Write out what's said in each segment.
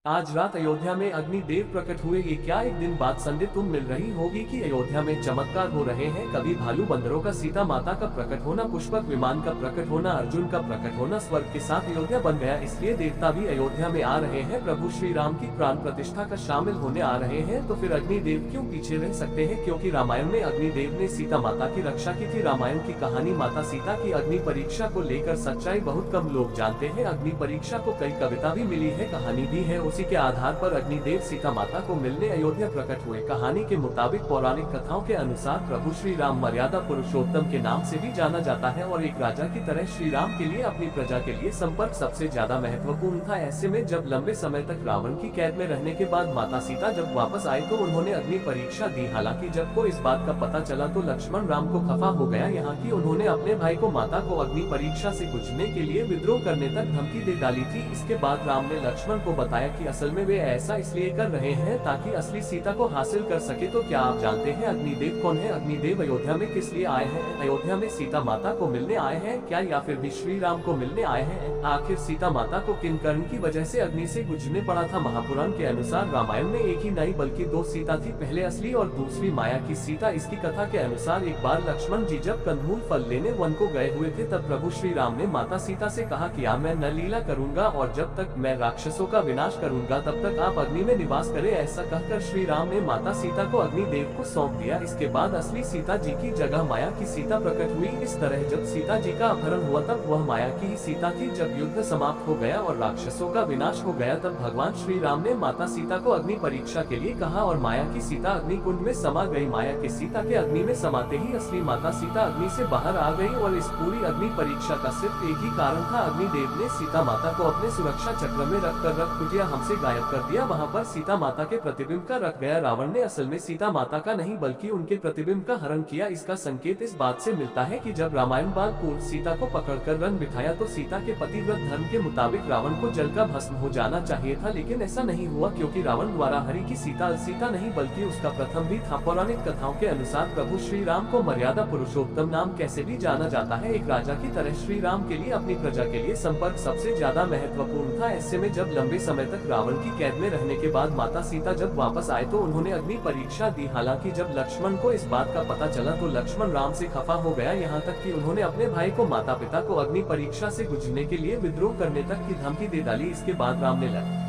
आज रात अयोध्या में अग्निदेव प्रकट हुए। ये क्या एक दिन बाद संदेश तुम मिल रही होगी कि अयोध्या में चमत्कार हो रहे हैं। कभी भालू बंदरों का सीता माता का प्रकट होना, पुष्पक विमान का प्रकट होना, अर्जुन का प्रकट होना, स्वर्ग के साथ अयोध्या बन गया। इसलिए देवता भी अयोध्या में आ रहे हैं। प्रभु श्री राम की प्राण प्रतिष्ठा का शामिल होने आ रहे हैं। तो फिर अग्निदेव क्यों पीछे रह सकते हैं? क्योंकि रामायण में अग्निदेव ने सीता माता की रक्षा की थी। रामायण की कहानी माता सीता की अग्नि परीक्षा को लेकर सच्चाई बहुत कम लोग जानते हैं। अग्नि परीक्षा को कई कविता भी मिली है, कहानी भी है। उसी के आधार पर अग्निदेव सीता माता को मिलने अयोध्या प्रकट हुए। कहानी के मुताबिक पौराणिक कथाओं के अनुसार प्रभु श्री राम मर्यादा पुरुषोत्तम के नाम से भी जाना जाता है और एक राजा की तरह श्री राम के लिए अपनी प्रजा के लिए संपर्क सबसे ज्यादा महत्वपूर्ण था। ऐसे में जब लंबे समय तक रावण की कैद में रहने के बाद माता सीता जब वापस आए तो उन्होंने अग्नि परीक्षा दी। हालांकि जब को इस बात का पता चला तो लक्ष्मण राम को खफा हो गया। यहाँ की उन्होंने अपने भाई को माता को अग्नि परीक्षा से गुजरने के लिए विद्रोह करने तक धमकी दे डाली थी। इसके बाद राम ने लक्ष्मण को बताया कि असल में वे ऐसा इसलिए कर रहे हैं ताकि असली सीता को हासिल कर सके। तो क्या आप जानते हैं अग्निदेव कौन है? अग्निदेव अयोध्या में किस लिए आए हैं? अयोध्या में सीता माता को मिलने आए हैं क्या, या फिर भी श्री राम को मिलने आए हैं? आखिर सीता माता को किन कारण की वजह से अग्नि से गुजरने पड़ा था? महापुराण के अनुसार रामायण में एक ही नहीं बल्कि दो सीता थी, पहले असली और दूसरी माया की सीता। इसकी कथा के अनुसार एक बार लक्ष्मण जी जब कंदमूल फल लेने वन को गए हुए थे तब प्रभु श्री राम ने माता सीता से कहा कि मैं न लीला करूंगा और जब तक मैं राक्षसों का विनाश करूंगा तब तक आप अग्नि में निवास करें। ऐसा कहकर श्री राम ने माता सीता को अग्निदेव को सौंप दिया। इसके बाद असली सीता जी की जगह माया की सीता प्रकट हुई। इस तरह जब सीता जी का अपहरण हुआ तब वह माया की ही सीता थी। जब युद्ध समाप्त हो गया और राक्षसों का विनाश हो गया तब भगवान श्री राम ने माता सीता को अग्नि परीक्षा के लिए कहा और माया की सीता अग्नि कुंड में समा गई। माया की सीता के अग्नि में समाते ही असली माता सीता अग्नि से बाहर आ गई और इस पूरी अग्नि परीक्षा का सिर्फ एक ही कारण था, अग्निदेव ने सीता माता को अपने सुरक्षा चक्र में रखकर रख कुटिया हमसे गायब कर दिया। वहाँ पर सीता माता के प्रतिबिंब का रख गया। रावण ने असल में सीता माता का नहीं बल्कि उनके प्रतिबिंब का हरण किया। इसका संकेत इस बात से मिलता है कि जब रामायण बाल पूर्व सीता को पकड़कर रन बिठाया तो सीता के पतिव्रत धर्म के मुताबिक रावण को जलकर भस्म हो जाना चाहिए था, लेकिन ऐसा नहीं हुआ क्योंकि रावण द्वारा हरि की सीता सीता नहीं बल्कि उसका प्रथम भी था। पौराणिक कथाओं के अनुसार प्रभु श्री राम को मर्यादा पुरुषोत्तम नाम कैसे भी जाना जाता है। एक राजा की तरह श्री राम के लिए अपनी प्रजा के लिए संपर्क सबसे ज्यादा महत्वपूर्ण था। ऐसे में जब लंबे समय तक रावण की कैद में रहने के बाद माता सीता जब वापस आए तो उन्होंने अग्नि परीक्षा दी। हालांकि जब लक्ष्मण को इस बात का पता चला तो लक्ष्मण राम से खफा हो गया, यहाँ तक कि उन्होंने अपने भाई को माता पिता को अग्नि परीक्षा से गुजरने के लिए विद्रोह करने तक की धमकी दे डाली। इसके बाद राम ने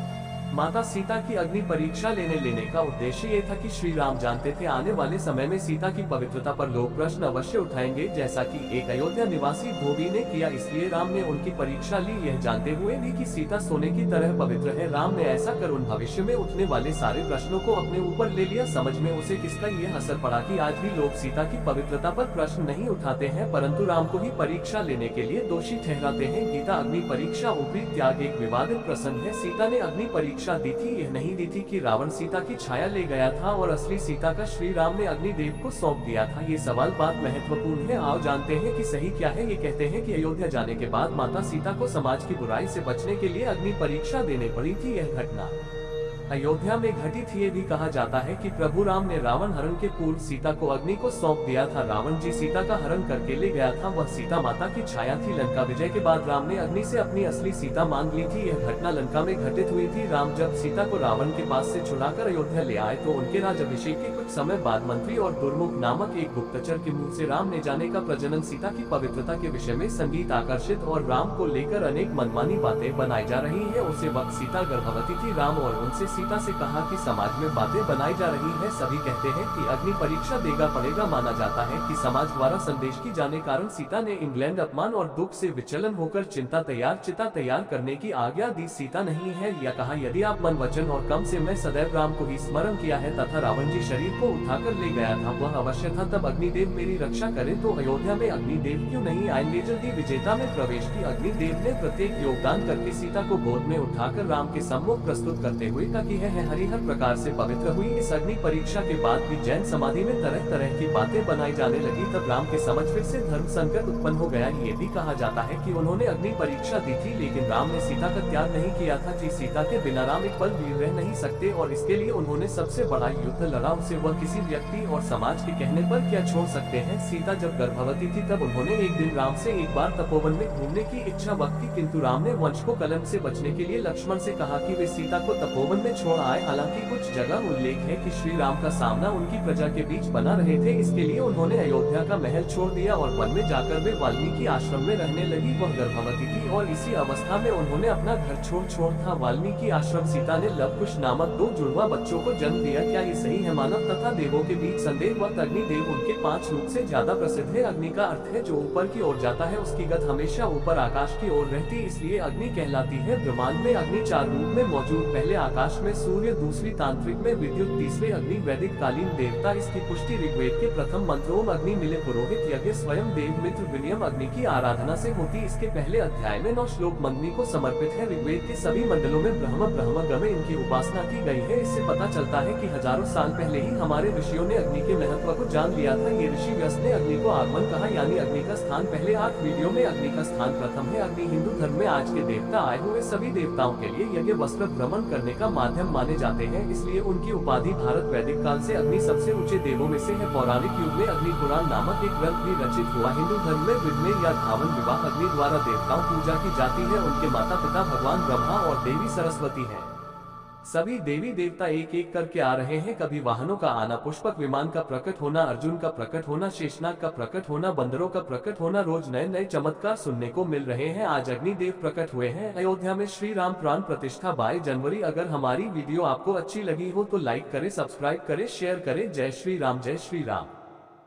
माता सीता की अग्नि परीक्षा लेने का उद्देश्य ये था कि श्री राम जानते थे आने वाले समय में सीता की पवित्रता पर लोग प्रश्न अवश्य उठाएंगे, जैसा कि एक अयोध्या निवासी धोबी ने किया। इसलिए राम ने उनकी परीक्षा ली, यह जानते हुए भी कि सीता सोने की तरह पवित्र है। राम ने ऐसा कर उन भविष्य में उठने वाले सारे प्रश्नों को अपने ऊपर ले लिया। समझ में उसे किसका यह असर पड़ा कि आज भी लोग सीता की पवित्रता पर प्रश्न नहीं उठाते हैं परंतु राम को ही परीक्षा लेने के लिए दोषी ठहराते हैं। गीता अग्नि परीक्षा ऊपरी त्याग एक विवादित प्रसंग है। सीता ने अग्नि परीक्षा दी थी, यह नहीं दी थी कि रावण सीता की छाया ले गया था और असली सीता का श्री राम ने अग्निदेव को सौंप दिया था। ये सवाल बात महत्वपूर्ण है। आओ जानते हैं कि सही क्या है। ये कहते हैं कि अयोध्या जाने के बाद माता सीता को समाज की बुराई से बचने के लिए अग्नि परीक्षा देनी पड़ी थी। यह घटना अयोध्या में घटी थी। ये भी कहा जाता है कि प्रभु राम ने रावण हरण के पूर्व सीता को अग्नि को सौंप दिया था। रावण जी सीता का हरण करके ले गया था, वह सीता माता की छाया थी। लंका विजय के बाद राम ने अग्नि से अपनी असली सीता मांग ली थी। यह घटना लंका में घटित हुई थी। राम जब सीता को रावण के पास से छुड़ाकर अयोध्या ले आए तो उनके राजाभिषेक के कुछ समय बाद मंत्री और दुर्मुख नामक एक गुप्तचर के मुँह से राम ने जाने का प्रजनन सीता की पवित्रता के विषय में संगीत आकर्षित और राम को लेकर अनेक मनमानी बातें बनाई जा रही है। उसे वक्त सीता गर्भवती थी। राम और उनसे सीता से कहा कि समाज में बातें बनाई जा रही है। सभी कहते हैं कि अग्नि परीक्षा देगा पड़ेगा। माना जाता है कि समाज द्वारा संदेश की जाने कारण सीता ने इंग्लैंड अपमान और दुख से विचलन होकर चिता तैयार करने की आज्ञा दी। सीता नहीं है या कहा यदि आप मन वचन और कम से मैं सदैव राम को ही स्मरण किया है तथा रावण जी शरीर को उठाकर ले गया था, वह अवश्य था, तब अग्निदेव मेरी रक्षा करे। तो अयोध्या में अग्निदेव क्यों नहीं आएंगे? जल्दी विजेता में प्रवेश की अग्निदेव ने प्रत्येक योगदान करके सीता को गोद में उठाकर राम के सम्मुख प्रस्तुत करते हुए की है हरिहर प्रकार से पवित्र हुई। इस अग्नि परीक्षा के बाद भी जैन समाधि में तरह तरह की बातें बनाई जाने लगी। तब राम के समझ फिर से धर्म संकट उत्पन्न हो गया। ये भी कहा जाता है कि उन्होंने अग्नि परीक्षा दी थी, लेकिन राम ने सीता का त्याग नहीं किया था। जी सीता के बिना राम एक पल भी रह नहीं सकते और इसके लिए उन्होंने सबसे बड़ा युद्ध लड़ा। उसे वह किसी व्यक्ति और समाज के कहने पर क्या छोड़ सकते हैं। सीता जब गर्भवती थी तब उन्होंने एक दिन राम से एक बार तपोवन में घूमने की इच्छा व्यक्त की, किंतु राम ने वंश को कलंक से बचने के लिए लक्ष्मण से कहा कि वे सीता को तपोवन में छोड़ आए। हालांकि कुछ जगह उल्लेख है कि श्री राम का सामना उनकी प्रजा के बीच बना रहे थे, इसके लिए उन्होंने अयोध्या का महल छोड़ दिया और वन में जाकर वे वाल्मीकि आश्रम में रहने लगी। वह गर्भवती थी और इसी अवस्था में उन्होंने अपना घर छोड़ था। वाल्मीकि आश्रम सीता ने लवकुश नामक 2 जुड़वा बच्चों को जन्म दिया। क्या ये सही है? मानव तथा देवों के बीच संदेह वक्त अग्निदेव उनके 5 रूप से ज्यादा प्रसिद्ध है। अग्नि का अर्थ है जो ऊपर की ओर जाता है, उसकी गति हमेशा ऊपर आकाश की ओर रहती, इसलिए अग्नि कहलाती है। ब्रह्मांड में अग्नि 4 रूप में मौजूद, पहले आकाश में सूर्य, दूसरी तांत्रिक में विद्युत, तीसरे अग्नि वैदिक कालीन देवता। इसकी पुष्टि ऋग्वेद के प्रथम मंत्रों अग्नि मिले पुरोहित यज्ञ स्वयं देव मित्र विनियम अग्नि की आराधना से होती। इसके पहले अध्याय में 9 श्लोक अग्नि को समर्पित है। ऋग्वेद के सभी मंडलों में ब्रह्म गमे इनकी उपासना की गई है। इससे पता चलता है कि हजारों साल पहले ही हमारे ऋषियों ने अग्नि के महत्व को जान लिया था। ये ऋषि व्यास ने अग्नि को आगमन कहा, यानी अग्नि का स्थान पहले 8 वीडियो में अग्नि का स्थान प्रथम है। अग्नि हिंदू धर्म में आज के देवता आए हुए सभी देवताओं के लिए यज्ञ वस्त्र भ्रमण करने का माध्यम माने जाते हैं, इसलिए उनकी उपाधि भारत वैदिक काल से अग्नि सबसे ऊंचे देवों में से है। पौराणिक युग में अग्नि पुराण नामक एक ग्रंथ भी रचित हुआ। हिंदू धर्म में विधवे या धावन विवाह अग्नि द्वारा देवताओं पूजा की जाती है। उनके माता पिता भगवान ब्रह्मा और देवी सरस्वती हैं। सभी देवी देवता एक एक करके आ रहे हैं। कभी वाहनों का आना, पुष्पक विमान का प्रकट होना, अर्जुन का प्रकट होना, शेषनाग का प्रकट होना, बंदरों का प्रकट होना, रोज नए नए चमत्कार सुनने को मिल रहे हैं। आज अग्निदेव प्रकट हुए हैं अयोध्या में। श्री राम प्राण प्रतिष्ठा 22 जनवरी। अगर हमारी वीडियो आपको अच्छी लगी हो तो लाइक करें, सब्सक्राइब करें, शेयर करें। जय श्री राम, जय श्री राम।